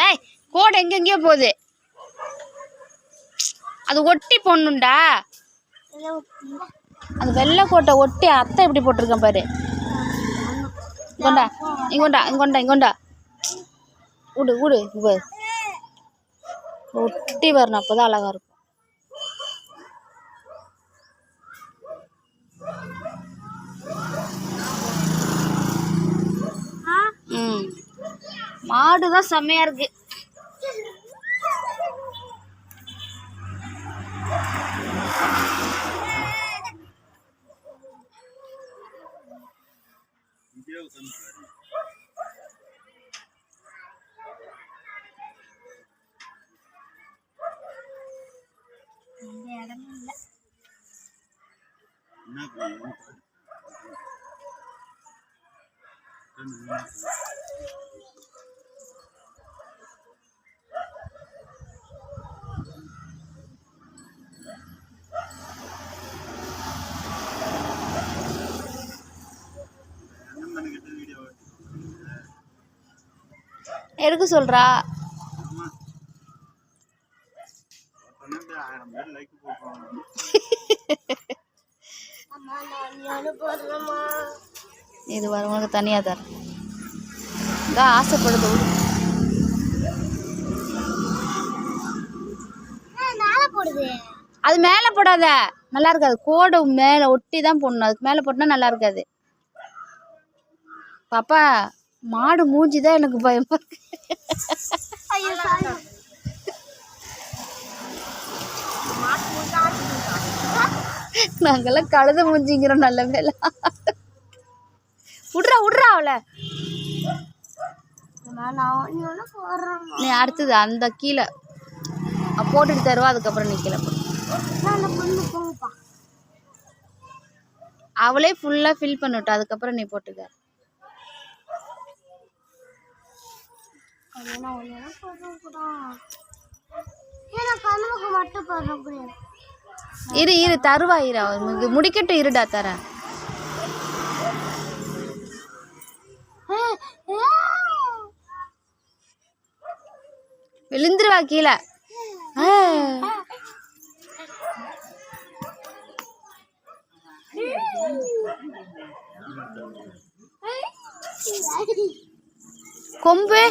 டேய் கோடு எங்கெங்கேயோ போகுது. அது ஒட்டி போடணும்டா. அந்த வெள்ளை கோட்டை ஒட்டி அத்தை எப்படி போட்டிருக்கேன் பாரு. இங்கொண்டா இங்கொண்டா இங்கொண்டா இங்கொண்டா விடு விடு இங்கே ஒட்டி வரணும், அப்போதான் அழகா இருக்கும். மாடுதான் செம்மையா இருக்கு. எதுக்கு சொல்றா? இது வரவங்களுக்கு தனியா தர ஆசைப்படுது. அது மேல போடாத, நல்லா இருக்காது. கோடை மேல ஒட்டி தான் போடணும், அதுக்கு மேல போட்டா நல்லா இருக்காது. பாப்பா மாடு மூஞ்சிதான் எனக்கு பயமா இருக்கு. நாங்கெல்லாம் கழுத மூஞ்சிங்கிறோம். நல்ல வேலை. விட்றா விட்றா அவளை. நீ அடுத்தது அந்த கீழே போட்டுட்டு தருவா, அதுக்கப்புறம் நீ கீழே போ. அவளே ஃபுல்லா ஃபில் பண்ணிவிட்டா, அதுக்கப்புறம் நீ போட்டுக்க. இரு இரு தருவா, இரு முடிக்கட்டும், இருடா தரேன். விழுந்துருவா கீழே. கொம்பு